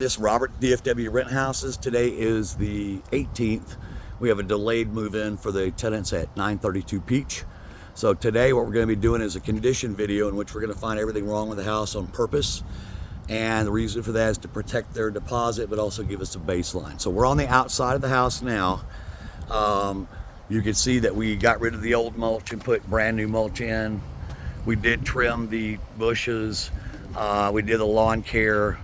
This Robert DFW Rent Houses. Today is the 18th. We have a delayed move-in for the tenants at 932 Peach. So today what we're going to be doing is a condition video in which we're going to find everything wrong with the house on purpose. And the reason for that is to protect their deposit, but also give us a baseline. So we're on the outside of the house now. You can see that we got rid of the old mulch and put brand new mulch in. We did trim the bushes. We did the lawn care,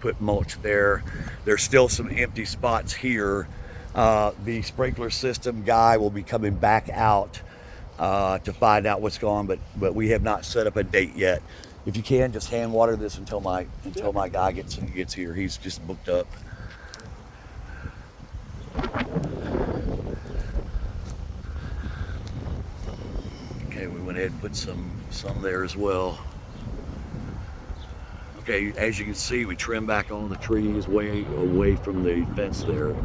put mulch there. There's still some empty spots here. The sprinkler system guy will be coming back out to find out what's going on, but we have not set up a date yet. If you can, just hand water this until my guy gets here. He's just booked up. Okay, we went ahead and put some there as well. Okay, as you can see, we trimmed back on the trees way away from the fence there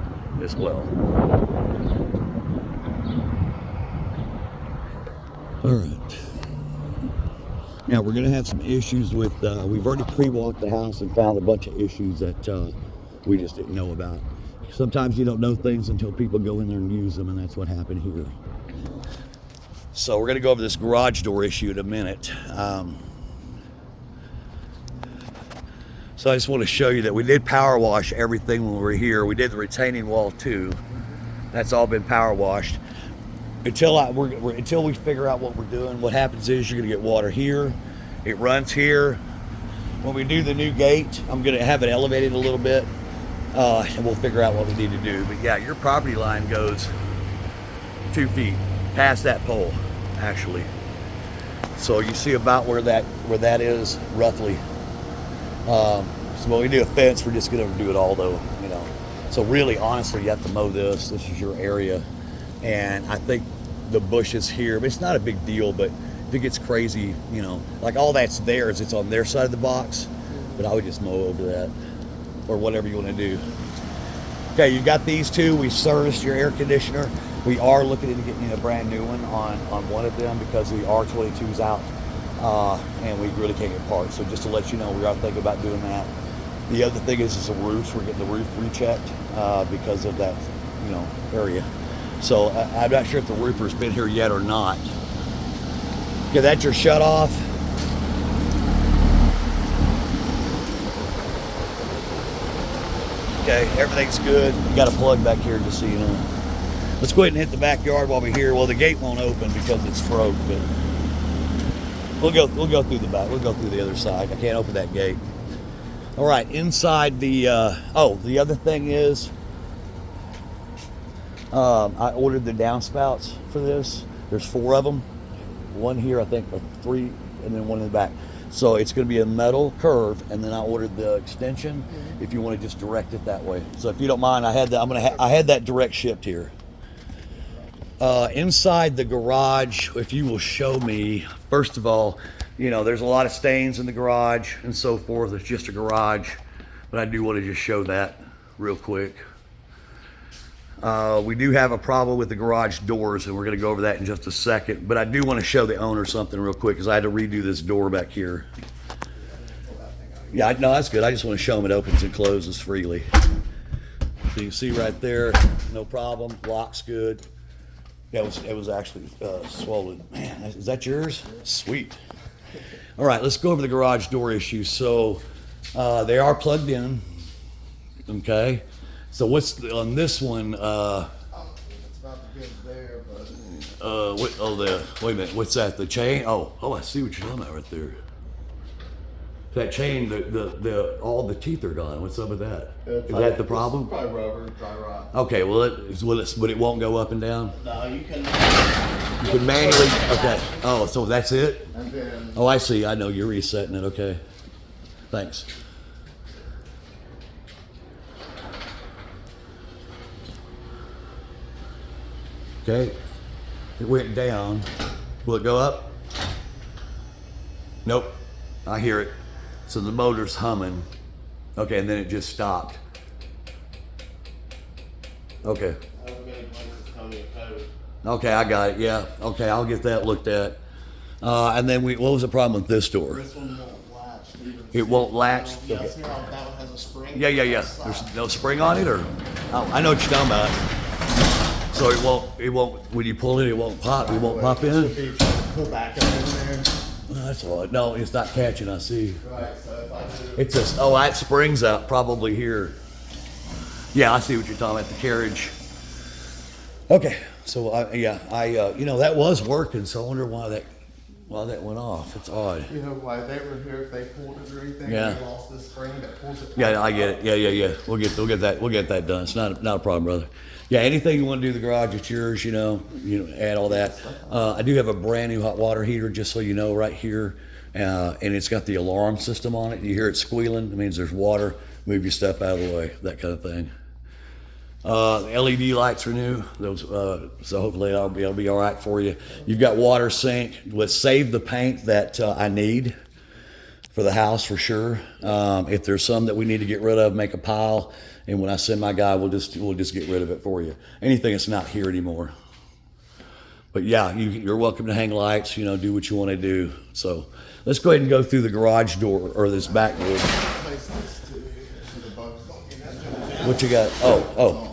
as well. All right. Now we're gonna have some issues with, we've already pre-walked the house and found a bunch of issues that we just didn't know about. Sometimes you don't know things until people go in there and use them, and that's what happened here. So we're gonna go over this garage door issue in a minute. So I just want to show you that we did power wash everything when we were here. We did the retaining wall too. That's all been power washed. Until we figure out what we're doing, what happens is you're gonna get water here. It runs here. When we do the new gate, I'm gonna have it elevated a little bit, and we'll figure out what we need to do. But yeah, your property line goes 2 feet past that pole, actually. So you see about where that is roughly. So when we do a fence, we're just going to do it all though, you know. So really, honestly, you have to mow this. This is your area. And I think the bushes here, but it's not a big deal, but if it gets crazy, you know, like all that's theirs, it's on their side of the box, but I would just mow over that or whatever you want to do. Okay, you got these two. We serviced your air conditioner. We are looking into getting a brand new one on one of them because the R22's out. And we really can't get parts. So just to let you know, we are thinking about doing that. The other thing is the roofs. We're getting the roof rechecked because of that, you know, area. So I'm not sure if the roofer's been here yet or not. Okay, that's your shut off. Okay, everything's good. You got a plug back here, just so you know. Let's go ahead and hit the backyard while we're here. Well, the gate won't open because it's broke, but we'll go through the back. We'll go through the other side. I can't open that gate. All right, inside the, the other thing is, I ordered the downspouts for this. There's 4 of them. One here, I think, or 3, and then one in the back. So it's going to be a metal curve, and then I ordered the extension. If you want to just direct it that way. So if you don't mind, I had that direct shipped here. Inside the garage, if you will show me, first of all, you know, there's a lot of stains in the garage and so forth. It's just a garage, but I do want to just show that real quick. We do have a problem with the garage doors, and we're going to go over that in just a second, but I do want to show the owner something real quick because I had to redo this door back here. Yeah, no, that's good. I just want to show them it opens and closes freely. So you can see right there, no problem. Lock's good. Yeah, it was actually swollen. Man, is that yours? Sweet. All right, let's go over the garage door issue. So they are plugged in. Okay. So what's on this one? It's about to get there, but wait a minute. What's that? The chain? Oh, I see what you're talking about right there. That chain, all the teeth are gone. What's up with that? Is that the problem? It's probably rubber, dry rot. Okay, well, but it won't go up and down. No, you can manually. Okay. Oh, so that's it. And then, Oh, I see. I know you're resetting it. Okay. Thanks. Okay. It went down. Will it go up? Nope. I hear it. So the motor's humming. Okay, and then it just stopped. Okay. Okay, I got it. Yeah. Okay, I'll get that looked at. And then what was the problem with this door? this one won't latch It won't latch. Yeah, Okay. see how that one has a spring? Yeah. There's no spring on it, or I know what you're talking about. So it won't. When you pull it won't pop. It won't pop in. Should be pull back up in there. That's odd. No, it's not catching. I see. Right, so if I do. It's just that spring's out probably here. Yeah, I see what you're talking about. The carriage. Okay, so that was working. So I wonder why that went off. It's odd. You know why they were here if they pulled it or anything? Yeah. They lost this spring that pulls it. Yeah, I get it. Yeah. We'll get that done. It's not a problem, brother. Yeah, anything you want to do in the garage, it's yours. Add all that. I do have a brand new hot water heater, just so you know, right here, and it's got the alarm system on it. You hear it squealing, it means there's water. Move your stuff out of the way, that kind of thing. The LED lights are new. Those, so hopefully it'll be all right for you. You've got water sink. Let's save the paint that I need for the house for sure. If there's some that we need to get rid of, make a pile, and when I send my guy, we'll just get rid of it for you. Anything that's not here anymore. But yeah, you're welcome to hang lights. Do what you want to do. So let's go ahead and go through the garage door or this back door. Place this too, so the bugs don't get in. What you got? Oh.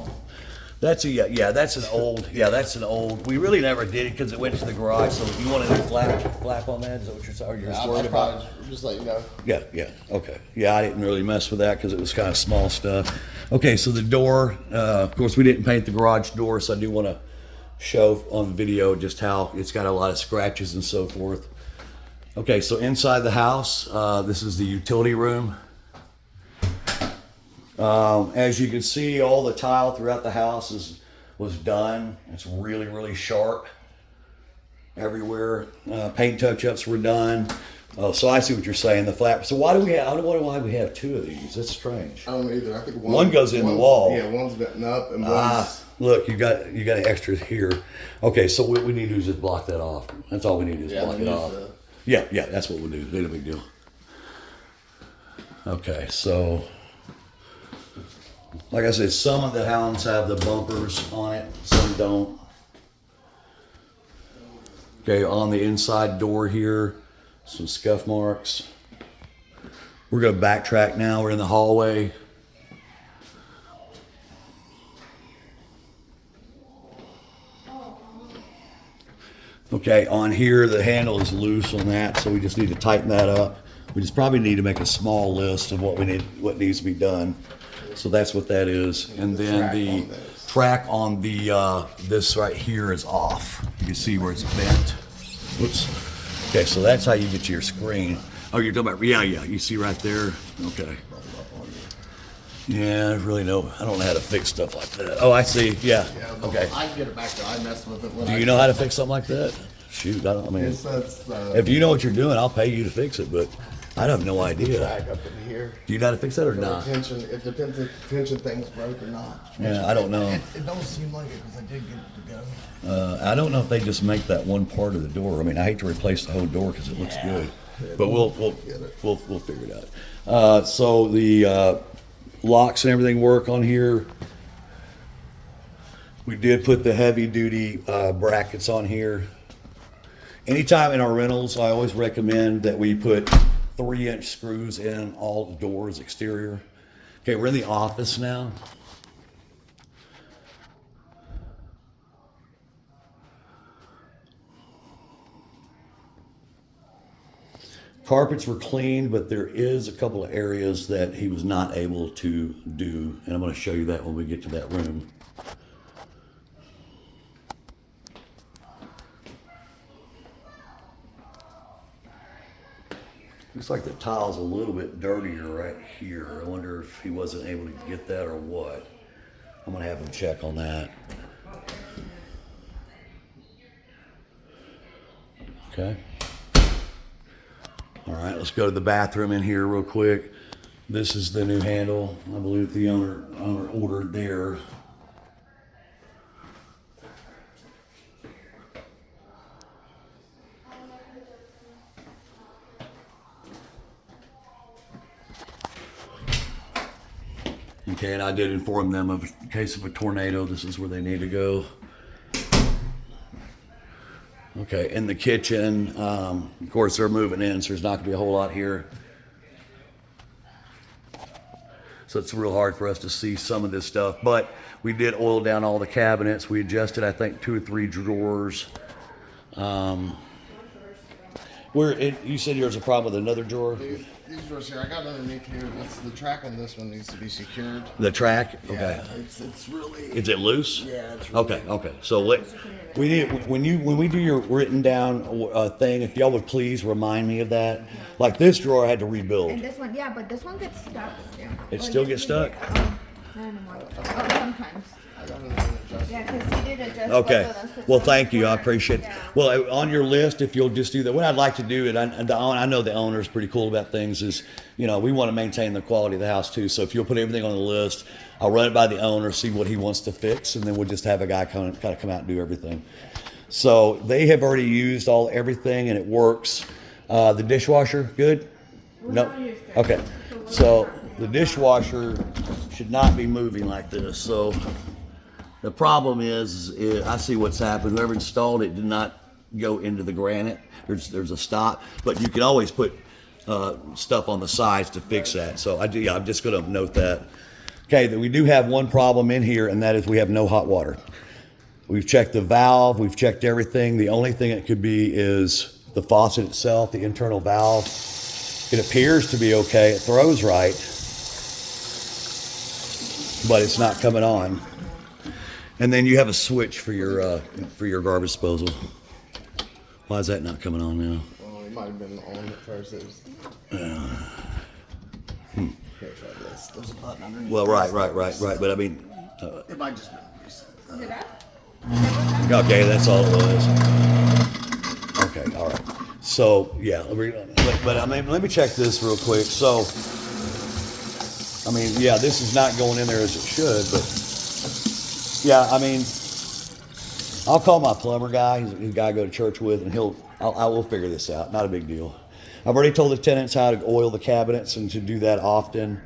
That's that's an old. We really never did it because it went to the garage. So you want to flap on that? Is that what you're saying? Or you're just worried about? Just let you know. Yeah. Okay. Yeah, I didn't really mess with that because it was kind of small stuff. Okay, so the door. Of course, we didn't paint the garage door, so I do want to show on video just how it's got a lot of scratches and so forth. Okay, so inside the house, this is the utility room. As you can see, all the tile throughout the house was done. It's really, really sharp everywhere. Paint touch-ups were done. Oh, so I see what you're saying. The flap. So why do we have? I don't know why we have two of these. That's strange. I don't either. I think one goes in the wall. Yeah, one's bent up and one's. Look, you got an extra here. Okay, so what we need to do is just block that off. That's all we need to do is block it off. Yeah, that's what we'll do. Ain't a big deal. Okay, so. Like I said, some of the hounds have the bumpers on it, some don't. Okay, on the inside door here, some scuff marks. We're gonna backtrack now, we're in the hallway. Okay, on here, the handle is loose on that, so we just need to tighten that up. We just probably need to make a small list of what needs to be done. So that's what that is. And then the track on the this right here is off. You can see where it's bent. Whoops. Okay, so that's how you get to your screen. Oh, you're talking about, yeah. You see right there? Okay. Yeah, I don't know how to fix stuff like that. Oh, I see. Yeah. Okay. I can get it back there. I messed with it. Do you know how to fix something like that? Shoot, if you know what you're doing, I'll pay you to fix it, but I have no idea. Drag up in here. Do you know how to fix that or not? It depends if the tension thing's broke or not. Yeah, I don't know. It don't seem like it because I did get it to go. I don't know if they just make that one part of the door. I mean, I hate to replace the whole door because it looks good, but we'll figure it out. So the locks and everything work on here. We did put the heavy duty brackets on here. Anytime in our rentals, I always recommend that we put 3-inch screws in all the doors exterior. Okay, we're in the office now. Carpets were cleaned, but there is a couple of areas that he was not able to do, and I'm going to show you that when we get to that room. Looks like the tile's a little bit dirtier right here. I wonder if he wasn't able to get that or what. I'm gonna have him check on that. Okay. All right, let's go to the bathroom in here real quick. This is the new handle. I believe the owner ordered there. Okay, and I did inform them of in case of a tornado, this is where they need to go. Okay, in the kitchen, of course they're moving in, so there's not gonna be a whole lot here. So it's real hard for us to see some of this stuff. But we did oil down all the cabinets. We adjusted, I think, 2 or 3 drawers. You said there was a problem with another drawer? These drawers here, I got underneath here. The track on this one needs to be secured. The track? Okay. Yeah, it's really. Is it loose? Yeah, it's really. Okay. So we need when we do your written down thing, if y'all would please remind me of that. Like this drawer, I had to rebuild. And this one, yeah, but this one gets stuck. Yeah. It still gets stuck? Not anymore. Oh, sometimes. I got it adjusted. Yeah, because he did adjust Okay. both of those, 'cause Well, some thank you. I weren't. appreciate it. Yeah. Well, on your list, if you'll just do that, what I'd like to do, and I know the owner's pretty cool about things, is, we want to maintain the quality of the house too. So if you'll put everything on the list, I'll run it by the owner, see what he wants to fix, and then we'll just have a guy kind of come out and do everything. So they have already used everything, and it works. The dishwasher, good? No. Okay. So the dishwasher should not be moving like this. So the problem is I see what's happened. Whoever installed it did not go into the granite. There's a stop, but you can always put stuff on the sides to fix that. So I'm just going to note that. Okay, we do have one problem in here, and that is we have no hot water. We've checked the valve. We've checked everything. The only thing it could be is the faucet itself, the internal valve. It appears to be okay. It throws right, but it's not coming on. And then you have a switch for your garbage disposal. Why is that not coming on now? Well, it might have been on at first. It was. Here, try this. There's a button underneath. Well, right. But I mean, It might just be reset. Is it up? okay, that's all it was. Okay, all right. So yeah, but I mean, let me check this real quick. So, I mean, yeah, this is not going in there as it should, but yeah, I mean, I'll call my plumber guy. He's a guy I go to church with, and I will figure this out. Not a big deal. I've already told the tenants how to oil the cabinets and to do that often.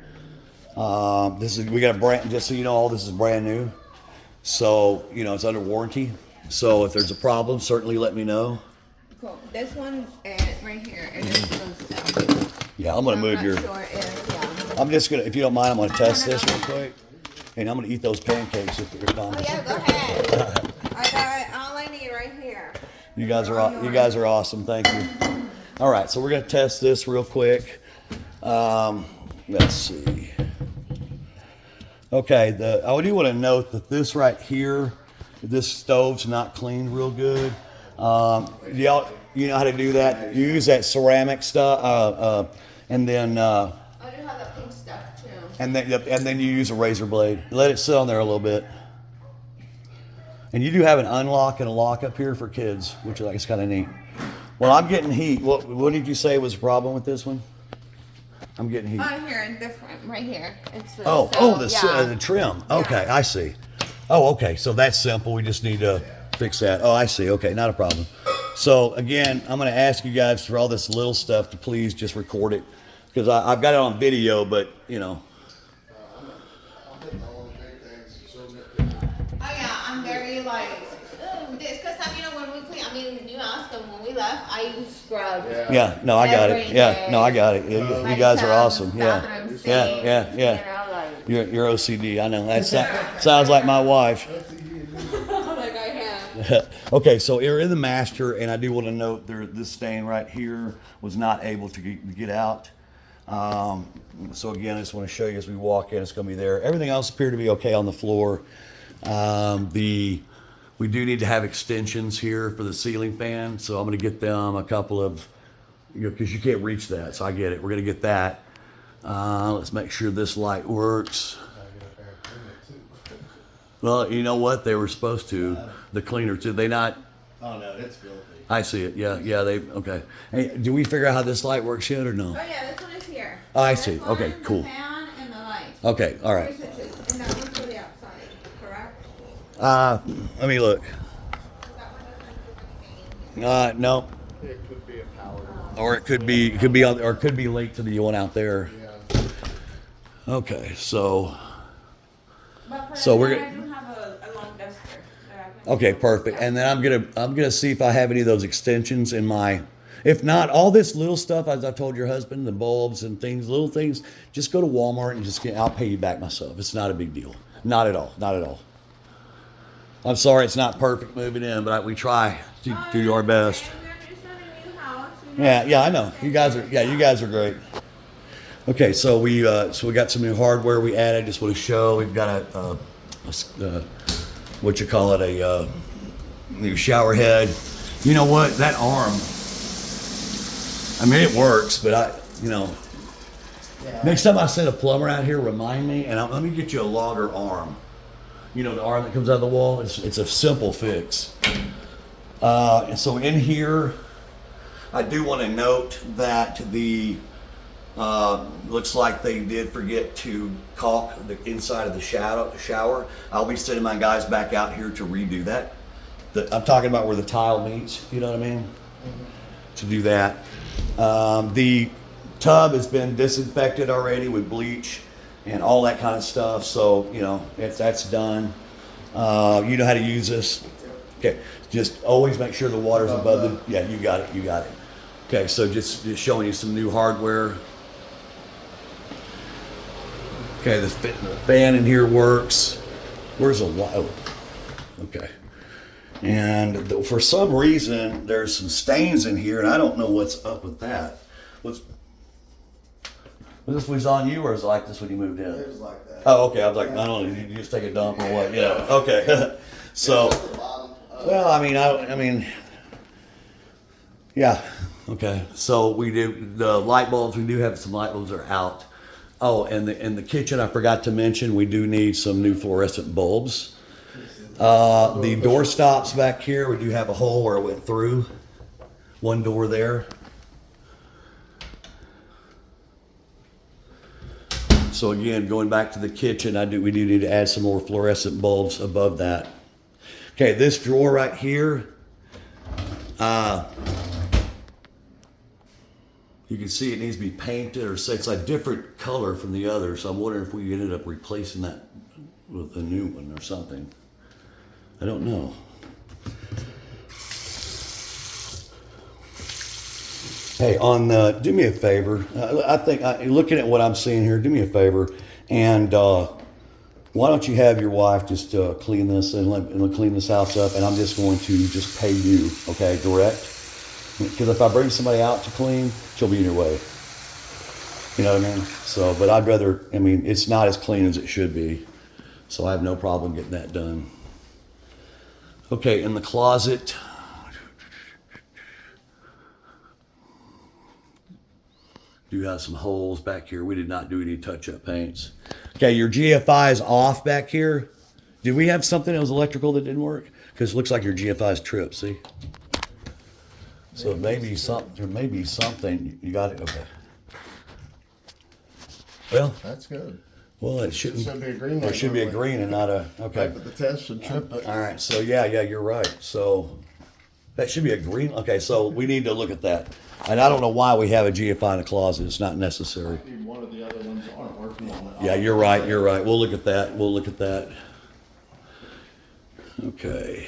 We got a brand. Just so you know, all this is brand new, so it's under warranty. So if there's a problem, certainly let me know. Cool. This one right here, it just goes down. Yeah, I'm gonna move I'm your. not sure if, I'm just gonna, if you don't mind, I'm gonna test this real quick, and I'm gonna eat those pancakes if you're done. Oh yeah, go ahead. I got all I need right here. You guys are awesome. Thank you. All right, so we're gonna test this real quick. Let's see. Okay, I do want to note that this right here, this stove's not cleaned real good. Y'all, you know how to do that? You use that ceramic stuff, and then I do have that pink stuff too. and then you use a razor blade. Let it sit on there a little bit. And you do have an unlock and a lock up here for kids, which I think is kind of neat. Well, I'm getting heat. What did you say was the problem with this one? I'm getting heat. Here, this one, right here. It's the, The trim. Okay, I see. Oh, okay. So that's simple. We just need to fix that. Oh, I see. Okay, not a problem. So again, I'm going to ask you guys for all this little stuff to please just record it, because I've got it on video, but I'll hit all the big things. So nitpicky. Oh yeah, I'm very like, this, because when we clean, you asked them when we left, I use scrub. yeah. No, I got it. Every Yeah, day. no, I got it. You Like guys are tubs, awesome. Yeah, bathroom yeah. sinks, You're OCD. I know. That sounds like my wife. like I have. Okay, so you're in the master, and I do want to note this stain right here was not able to get out. So again, I just want to show you as we walk in, it's going to be there. Everything else appeared to be okay on the floor. We do need to have extensions here for the ceiling fan, so I'm going to get them a couple of, because you can't reach that, so I get it. We're going to get that. Let's make sure this light works. Well, you know what? They were supposed to. The cleaner, did they not? Oh no, it's filthy. I see it. Yeah, okay. Hey, do we figure out how this light works yet or no? Oh yeah, this one is here. Oh, I This see. one, Okay, cool. The fan and the light. Okay, all right. Three switches, and that one's for the outside, correct? Let me look. That one doesn't do anything. No. It could be a power. Or it could be late to the one out there. Yeah. Okay, so But for So the we're fan, I gonna- do have a long duster that I can- okay, perfect. And then I'm gonna see if I have any of those extensions in my If not, all this little stuff, as I told your husband, the bulbs and things, little things, just go to Walmart and just I'll pay you back myself. It's not a big deal. Not at all. Not at all. I'm sorry it's not perfect moving in, but we try to do our best. Yeah, I know. You guys are great. Okay, so we got some new hardware we added. Just want to show we've got a new shower head. You know what? That arm. I mean, it works, but next time I send a plumber out here, remind me, and let me get you a longer arm. You know, the arm that comes out of the wall. It's a simple fix. And so in here, I do want to note that the looks like they did forget to caulk the inside of the shower. I'll be sending my guys back out here to redo that. I'm talking about where the tile meets. You know what I mean? Mm-hmm. To do that. The tub has been disinfected already with bleach and all that kind of stuff. So, that's done. You know how to use this. Okay. Just always make sure the water's above the, yeah, you got it. Okay. So just showing you some new hardware. Okay. The fan in here works. Where's the light? Oh, okay. And for some reason, there's some stains in here, and I don't know what's up with that. Was this was on you, or was it like this when you moved in? It was like that. Oh, okay. I was like, I don't know. You just take a dump or what? Yeah. Okay. So, well, I mean, yeah. Okay. So we do the light bulbs. We do have some light bulbs that are out. Oh, and in the kitchen, I forgot to mention, we do need some new fluorescent bulbs. The door stops back here. We do have a hole where it went through. One door there. So again, going back to the kitchen, we do need to add some more fluorescent bulbs above that. Okay, this drawer right here, you can see it needs to be painted, or say it's a different color from the other. So I'm wondering if we ended up replacing that with a new one or something. I don't know. Hey, do me a favor. I think, looking at what I'm seeing here, do me a favor, and why don't you have your wife just clean this and clean this house up, and I'm just going to just pay you, okay, direct. Because if I bring somebody out to clean, she'll be in your way. You know what I mean? So, but I'd rather, it's not as clean as it should be, so I have no problem getting that done. Okay, in the closet, do have some holes back here. We did not do any touch-up paints. Okay, your GFI is off back here. Did we have something that was electrical that didn't work? Because it looks like your GFI is tripped, see? So there may be something. You got it? Okay. Well, That's good. well, it shouldn't. Should be a green There light should be a normally. green and not a, okay. But the test should trip it. All right, so yeah, you're right. So that should be a green. Okay, so we need to look at that. And I don't know why we have a GFI in the closet. It's not necessary. Maybe one of the other ones aren't working on it. Yeah, you're right. We'll look at that. Okay.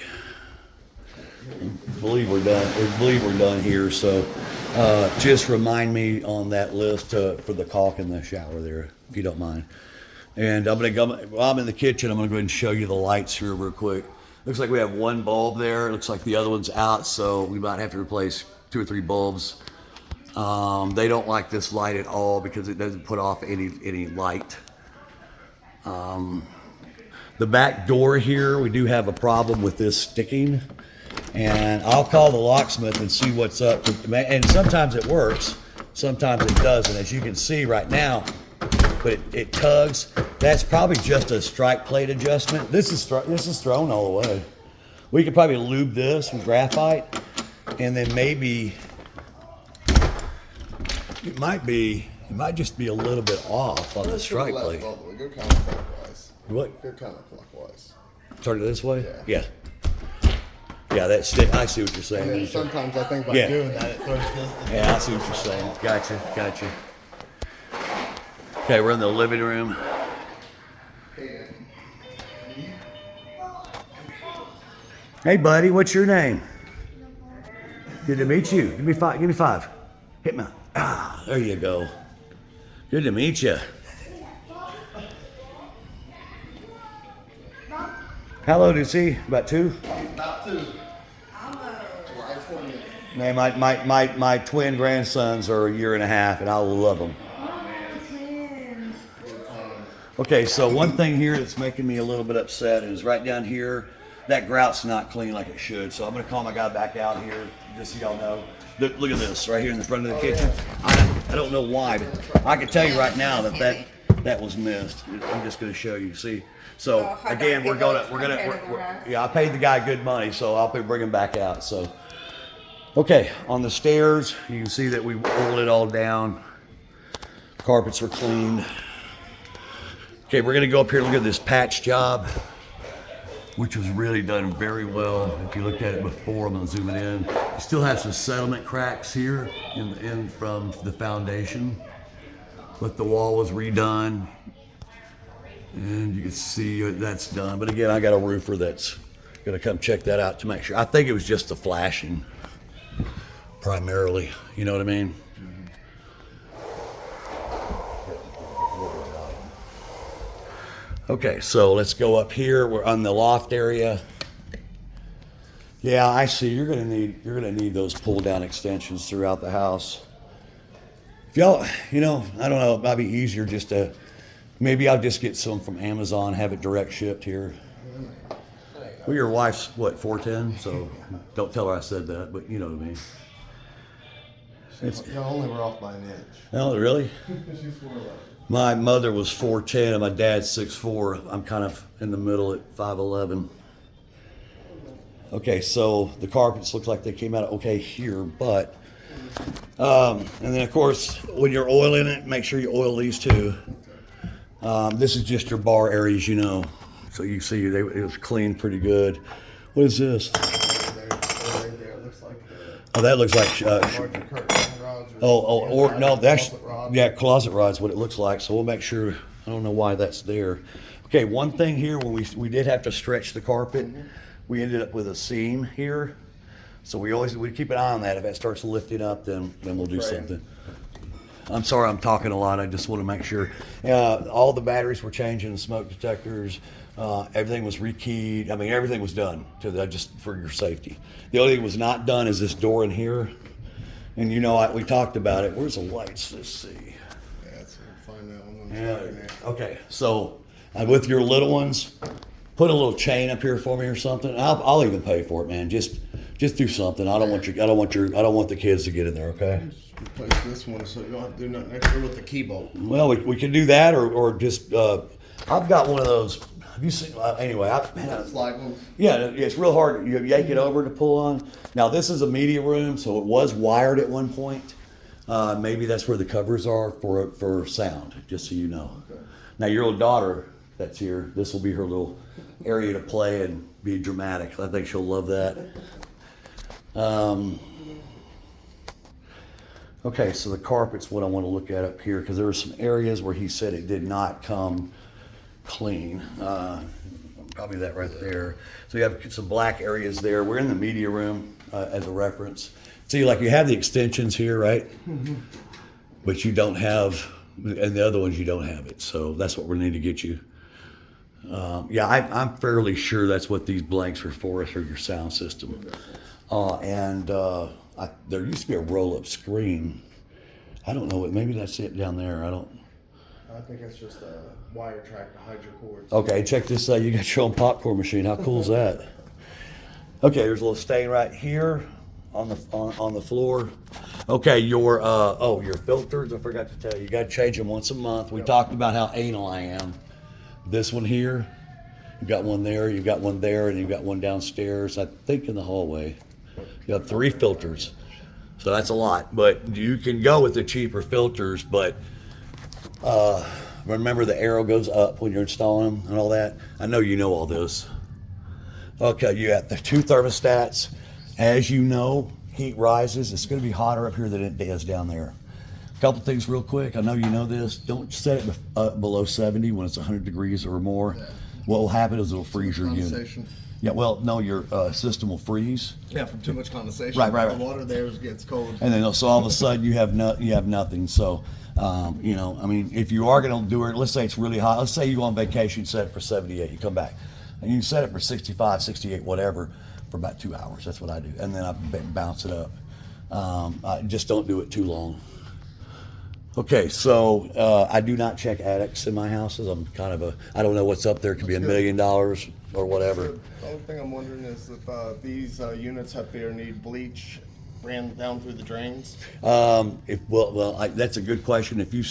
I believe we're done here. So just remind me on that list for the caulk in the shower there, if you don't mind. And while I'm in the kitchen, I'm gonna go ahead and show you the lights here real quick. Looks like we have one bulb there. Looks like the other one's out, so we might have to replace 2 or 3 bulbs. They don't like this light at all because it doesn't put off any light. The back door here, we do have a problem with this sticking, and I'll call the locksmith and see what's up. And sometimes it works, sometimes it doesn't, as you can see right now. But it tugs. That's probably just a strike plate adjustment. This is thrown all the way. We could probably lube this with graphite, and then maybe it might just be a little bit off on the strike plate. Go counterclockwise. What? Go counterclockwise. Turn it this way? Yeah. Yeah, that's stick. I see what you're saying. And then sometimes I think by Yeah. doing that, it throws this. Yeah, I see what you're saying. Gotcha. Okay, we're in the living room. Hey, buddy, what's your name? Good to meet you. Give me five. Give me five. Hit me. Ah, there you go. Good to meet you. How old is he? About 2? About 2. Man, my twin grandsons are 1.5 years, and I love them. Okay, so one thing here that's making me a little bit upset is right down here, that grout's not clean like it should. So I'm gonna call my guy back out here, just so y'all know. Look at this right here in the front of the kitchen. I don't know why, but I can tell you right now that was missed. I'm just gonna show you. See, so again, we're gonna yeah, I paid the guy good money, so I'll be bringing back out. So okay, on the stairs, you can see that we rolled it all down. Carpets were cleaned. Okay, we're gonna go up here and look at this patch job, which was really done very well. If you looked at it before, I'm gonna zoom it in. You still have some settlement cracks here in from the foundation, but the wall was redone, and you can see that's done. But again, I got a roofer that's gonna come check that out to make sure. I think it was just the flashing, primarily. You know what I mean? Okay, so let's go up here. We're on the loft area. Yeah, I see. You're gonna need those pull down extensions throughout the house. If y'all, I don't know. It might be easier just to maybe I'll just get some from Amazon, have it direct shipped here. Well, your wife's what 4'10", so don't tell her I said that, but you know what I mean. No, only we're off by an inch. Oh, really? She's 4'11". My mother was 4'10", and my dad's 6'4". I'm kind of in the middle at 5'11". Okay, so the carpets look like they came out okay here, but and then of course when you're oiling it, make sure you oil these too. This is just your bar areas, so you see it was cleaned pretty good. What is this? Right there, it looks like Oh, that looks like larger curtain rods or no, that's closet rod. yeah, closet rod's what it looks like. So we'll make sure. I don't know why that's there. Okay, one thing here when we did have to stretch the carpet, we ended up with a seam here. So we keep an eye on that. If that starts lifting up, then we'll do something. I'm sorry, I'm talking a lot. I just want to make sure. All the batteries were changing, the smoke detectors. Everything was rekeyed. I mean, everything was done just for your safety. The only thing was not done is this door in here. And we talked about it. Where's the lights? Let's see. Yeah, that's find that one. Yeah. Okay. So with your little ones, put a little chain up here for me or something. I'll even pay for it, man. Just do something. I don't want the kids to get in there. Okay. Just replace this one so you don't have to do nothing extra with the key bolt. Well, we can do that, or just I've got one of those. Have you seen? Anyway, Slide ones. yeah, it's real hard. You yank it over to pull on. Now this is a media room, so it was wired at one point. Maybe that's where the covers are for sound. Just so you know. Okay. Now your little daughter that's here. This will be her little area to play and be dramatic. I think she'll love that. Okay, so the carpet's what I want to look at up here because there were some areas where he said it did not come clean. Probably that right there. So you have some black areas there. We're in the media room as a reference. See, like you have the extensions here, right? But you don't have, and the other ones you don't have it. So that's what we need to get you. Yeah, I'm fairly sure that's what these blanks are for your sound system. There used to be a roll-up screen. I don't know, maybe that's it down there. I think it's just a wire track to hide your cords. Okay, check this out. You got your own popcorn machine. How cool is that? Okay, there's a little stain right here on the floor. Okay, your filters. I forgot to tell you. You got to change them once a month. We talked about how anal I am. This one here, you got one there, you got one there, and you got one downstairs. I think in the hallway. You have 3 filters, so that's a lot. But you can go with the cheaper filters, but remember the arrow goes up when you're installing them and all that. I know you know all this. Okay, you got the 2 thermostats. As you know, heat rises. It's going to be hotter up here than it does down there. A couple things real quick. I know you know this. Don't set it below 70 when it's 100 degrees or more. what will happen is it'll freeze your unit. Condensation. Yeah, well, no, your system will freeze, Yeah, from too much condensation. Right. The water there gets cold. and then so all of a sudden you have nothing. So, you know, I mean, if you are going to do it, let's say it's really hot. Let's say you go on vacation, set it for 78. You come back, and you set it for 65, 68, whatever, for about 2 hours. That's what I do, and then I bounce it up. I just don't do it too long. Okay, so I do not check attics in my houses. I'm kind of I don't know what's up there. It could be $1 million or whatever. The only thing I'm wondering is if these units up here need bleach ran down through the drains. That's a good question. If you,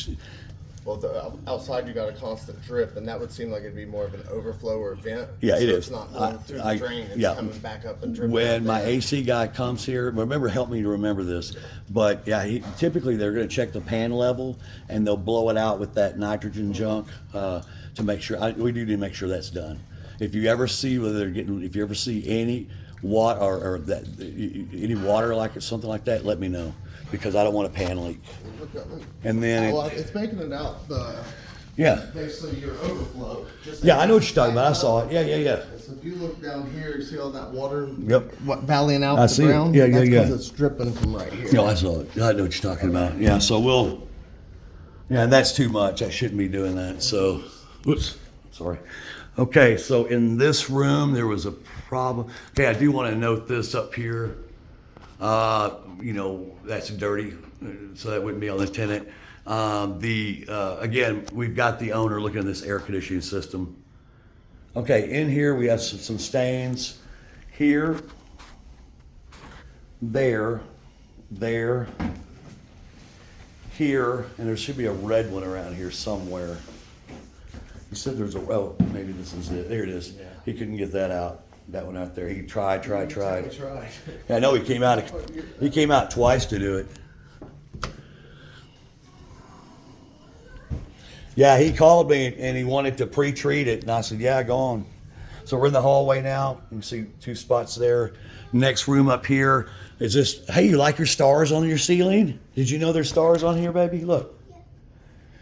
Well, outside you got a constant drip, and that would seem like it'd be more of an overflow or vent. Yeah, it is. It's not going through the drain; it's coming back up and dripping. when out my there. AC guy comes here, remember, help me to remember this. But yeah, typically they're going to check the pan level and they'll blow it out with that nitrogen junk to make sure. We do need to make sure that's done. If you ever see if you ever see any water or that any water like it, something like that, let me know because I don't want a pan leak. And then It's making it out. yeah. Basically, your overflow. Yeah, I know what you're talking about. I saw it. Yeah. So if you look down here, you see all that water. Yep. Valleying out I the see it. ground. Yeah. That's because it's dripping from right here. No, I saw it. I know what you're talking about. Yeah, so and that's too much. I shouldn't be doing that. So, whoops, sorry. Okay, so in this room, there was a problem. Okay, I do want to note this up here. You know, that's dirty, so that wouldn't be on the tenant. Again, we've got the owner looking at this air conditioning system. Okay, in here we have some stains. Here, there, here, and there should be a red one around here somewhere. He said there's maybe this is it. There it is. Yeah. He couldn't get that out. That one out there. He tried. We tried. Yeah, I know he came out twice to do it. Yeah, he called me and he wanted to pre-treat it, and I said, yeah, go on. So we're in the hallway now. You can see 2 spots there. Next room up here is this. Hey, you like your stars on your ceiling? Did you know there's stars on here, baby? Look.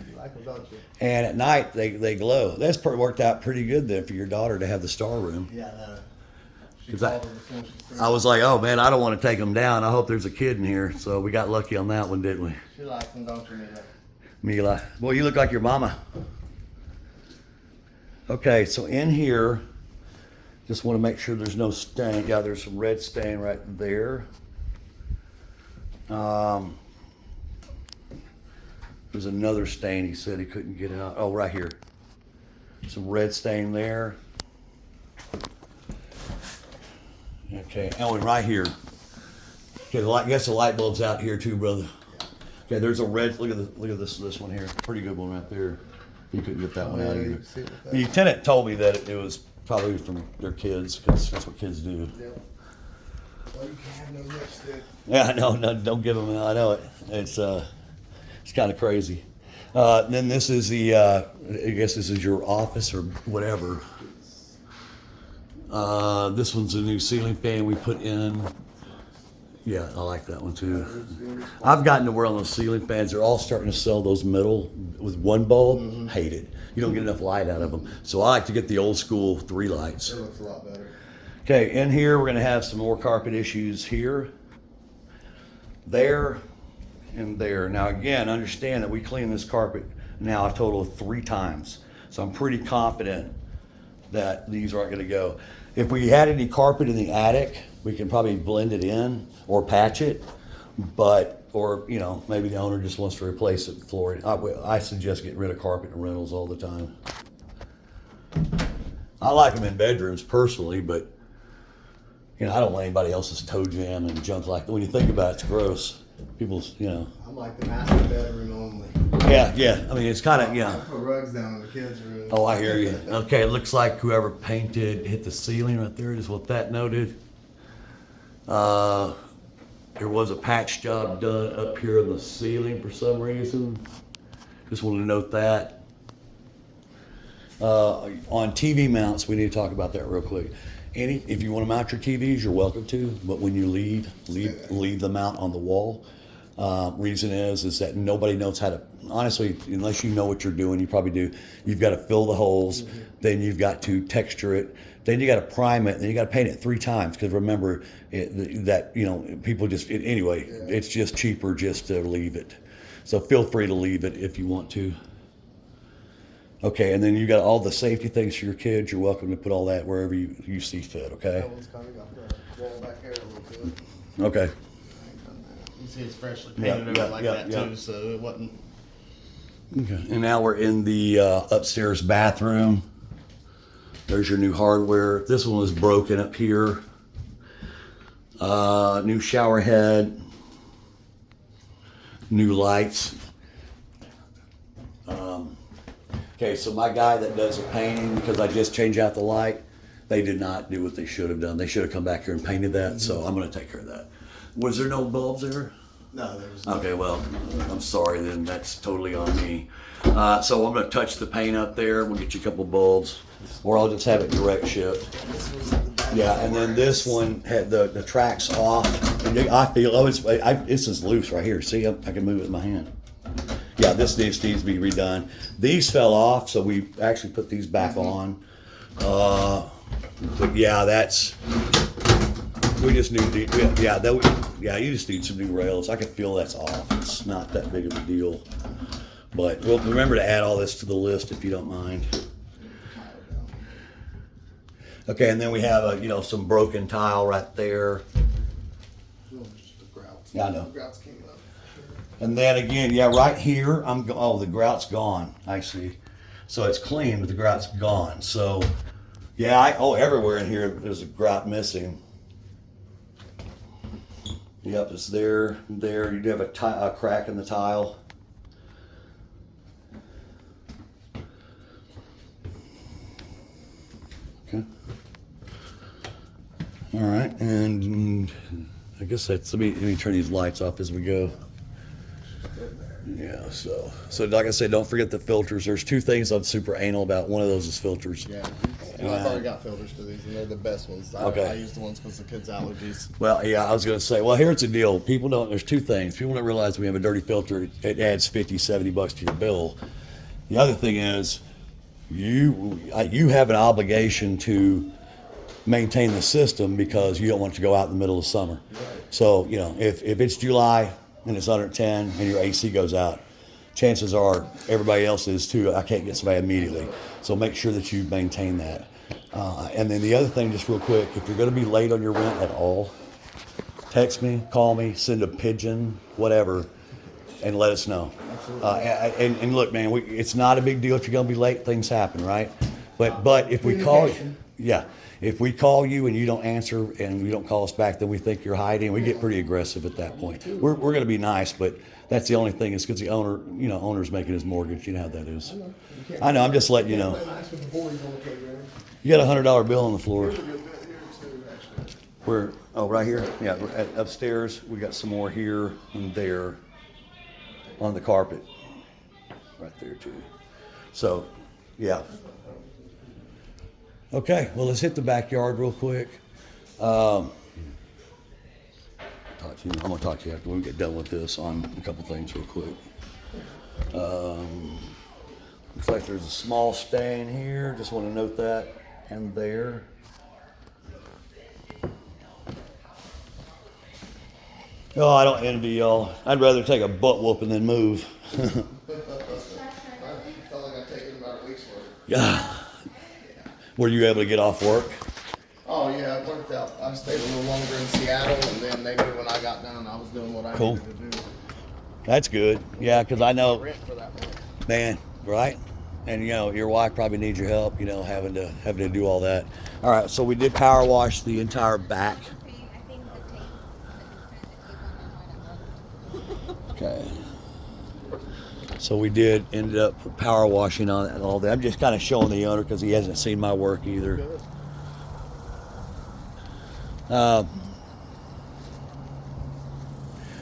You like them, don't you? And at night they glow. That's worked out pretty good then for your daughter to have the star room. Yeah. She 'Cause I- called her as soon as she I was like, oh man, I don't want to take them down. I hope there's a kid in here. So we got lucky on that one, didn't we? She likes them, don't you, Mila? Mila. Boy, you look like your mama. Okay, so in here, just want to make sure there's no stain. Yeah, there's some red stain right there. There's another stain he said he couldn't get out. Oh, right here. Some red stain there. Okay, oh, and right here. Okay, I guess the light bulb's out here too, brother. Okay, there's a red. Look at this one here. Pretty good one right there. You couldn't get that one out of you here. can see it with that. The tenant told me that it was probably from their kids because that's what kids do. Yep. Well, you can't have no lipstick. Yeah, no, don't give them. I know it. It's kind of crazy. Then this is the. I guess this is your office or whatever. This one's a new ceiling fan we put in. Yeah, I like that one too. I've gotten to where on those ceiling fans, they're all starting to sell those metal with one bulb. Hate it. You don't get enough light out of them. So I like to get the old school 3 lights. It looks a lot better. Okay, in here we're gonna have some more carpet issues here, there, and there. Now again, understand that we cleaned this carpet now a total of 3 times. So I'm pretty confident that these aren't gonna go. If we had any carpet in the attic, we can probably blend it in or patch it, or you know, maybe the owner just wants to replace it flooring. I suggest getting rid of carpet in rentals all the time. I like them in bedrooms personally, but you know, I don't want anybody else's toe jam and junk like that. When you think about it, it's gross. People's, you know. I'm like the master bedroom only. Yeah. I mean, it's kind of, you I know. put rugs down in the kids' room. Oh, I hear you. Okay, it looks like whoever painted hit the ceiling right there is what that noted. There was a patch job done up here on the ceiling for some reason. Just wanted to note that. On TV mounts, we need to talk about that real quick. If you want to mount your TVs, you're welcome to, but when you leave the mount on the wall. Reason is that nobody knows how to, honestly, unless you know what you're doing, you probably do. You've got to fill the holes, then you've got to texture it, then you got to prime it, then you got to paint it 3 times. Because remember that, you know, people just, anyway, it's just cheaper just to leave it. So feel free to leave it if you want to. Okay, and then you got all the safety things for your kids. You're welcome to put all that wherever you see fit, okay? That one's kind of got the wall back here a little bit. Okay. You see it's freshly Yeah, painted yeah, over like yeah, that yeah. too, so it wasn't. Okay. And now we're in the upstairs bathroom. There's your new hardware. This one was broken up here. New shower head. New lights. Okay, so my guy that does the painting, because I just changed out the light, they did not do what they should have done. They should have come back here and painted that, so I'm going to take care of that. Was there no bulbs there? No, there's Okay, well, I'm sorry then, that's totally on me. So I'm gonna touch the paint up there, we'll get you a couple bulbs, or I'll just have it direct shipped. Yeah, and then this one had the tracks off, and I feel, this is loose right here, see, I can move it with my hand. Yeah, this needs to be redone. These fell off, so we actually put these back on. But yeah, we just need, you just need some new rails. I can feel that's off. It's not that big of a deal. But we'll remember to add all this to the list if you don't mind. Okay, and then we have some broken tile right there. Yeah, I know. The grouts came up. And then again, yeah, right here, the grout's gone, I see. So it's clean, but the grout's gone. So, yeah, everywhere in here there's a grout missing. Yep, it's there. You do have a crack in the tile. Okay. All right, and I guess let me turn these lights off as we go. Yeah, so like I said, don't forget the filters. There's 2 things I'm super anal about. One of those is filters. Yeah, I've already got filters for these, and they're the best ones. Okay. I use the ones because the kids' allergies. Well, yeah, I was going to say, here's the deal. There's 2 things. People don't realize we have a dirty filter. It adds $50, $70 to your bill. The other thing is, you have an obligation to maintain the system because you don't want it to go out in the middle of summer. Right. So, if it's July and it's under 10 and your AC goes out, chances are everybody else is too. I can't get somebody immediately. So make sure that you maintain that. And then the other thing, just real quick, if you're going to be late on your rent at all, text me, call me, send a pigeon, whatever, and let us know. And look, man, it's not a big deal if you're going to be late. Things happen, right? But if we call you, if we call you and you don't answer and you don't call us back, then we think you're hiding. We get pretty aggressive at that point. We're going to be nice, but that's the only thing is because the owner's making his mortgage. You know how that is. I know. I'm just letting you know. You got a $100 bill on the floor. Right here? Yeah, upstairs. We got some more here and there on the carpet. Right there, too. So, yeah. Okay, well, let's hit the backyard real quick. I'm going to talk to you after we get done with this on a couple things real quick. Looks like there's a small stain here. Just want to note that. And there. Oh, I don't envy y'all. I'd rather take a butt whooping than move. I felt like I've taken about a week's work. Yeah. Were you able to get off work? Oh yeah, it worked out. I stayed a little longer in Seattle, and then they knew when I got done, I was doing what I needed to do. That's good. Yeah, because I know, Rent for that month. man, right? And your wife probably needs your help. Having to do all that. All right, so we did power wash the entire back. Okay. So we ended up power washing on it and all that. I'm just kind of showing the owner because he hasn't seen my work either.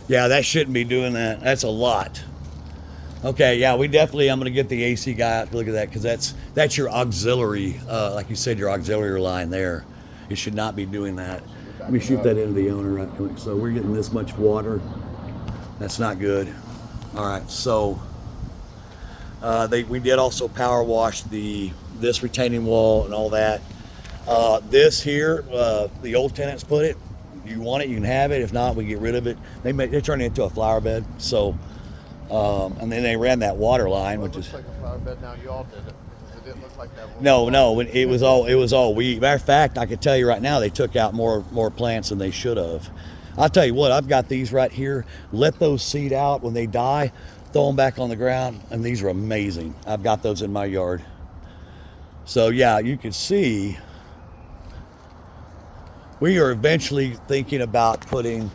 Yeah, that shouldn't be doing that. That's a lot. Okay, yeah, I'm going to get the AC guy out to look at that because that's your auxiliary, like you said, your auxiliary line there. It should not be doing that. Let me shoot that into the owner right quick. So we're getting this much water. That's not good. All right, so we did also power wash this retaining wall and all that. This here, the old tenants put it. You want it, you can have it. If not, we get rid of it. They turned it into a flower bed. So, and then they ran that water line, which is like a flower bed now. You all did it. It didn't look like that. no. It was all weed. Matter of fact, I can tell you right now, they took out more plants than they should have. I'll tell you what, I've got these right here. Let those seed out. When they die, throw them back on the ground, and these are amazing. I've got those in my yard. So yeah, you can see we are eventually thinking about putting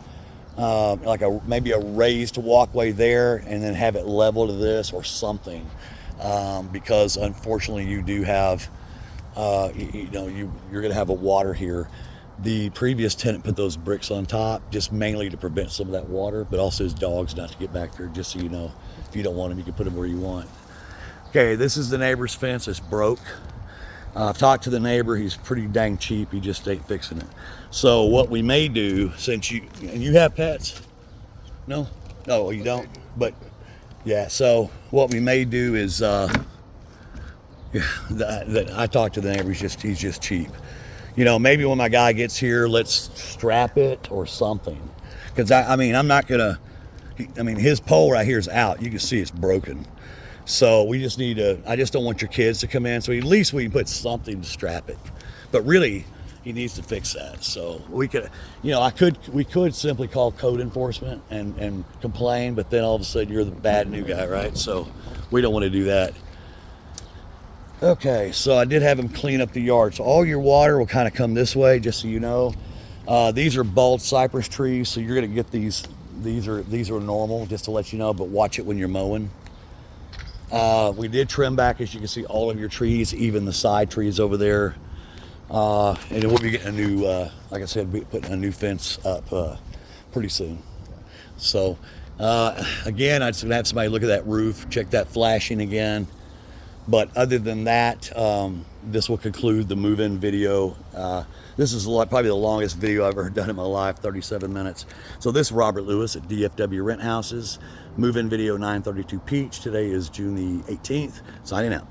like maybe a raised walkway there, and then have it level to this or something, because unfortunately you do have you're going to have a water here. The previous tenant put those bricks on top just mainly to prevent some of that water, but also his dogs not to get back there. Just so you know, if you don't want them, you can put them where you want. Okay, this is the neighbor's fence. It's broke. I've talked to the neighbor. He's pretty dang cheap. He just ain't fixing it. So what we may do, since you have pets, no, you don't. But yeah, so what we may do is, I talked to the neighbor. He's just cheap. Maybe when my guy gets here, let's strap it or something. Because I'm not gonna. His pole right here is out. You can see it's broken. So we just need to. I just don't want your kids to come in. So at least we can put something to strap it. But really, he needs to fix that. So we could, we could simply call code enforcement and complain. But then all of a sudden you're the bad new guy, right? So we don't want to do that. Okay, so I did have him clean up the yard. So all your water will kind of come this way, just so you know. These are bald cypress trees, so you're gonna get these. These are normal, just to let you know. But watch it when you're mowing. We did trim back, as you can see, all of your trees, even the side trees over there. And we'll be getting a new, like I said, we'll be putting a new fence up pretty soon. So again, I'm just gonna have somebody look at that roof, check that flashing again. But other than that, this will conclude the move-in video. This is probably the longest video I've ever done in my life, 37 minutes. So this is Robert Lewis at DFW Rent Houses. Move-in video 932 Peach. Today is June the 18th. Signing out.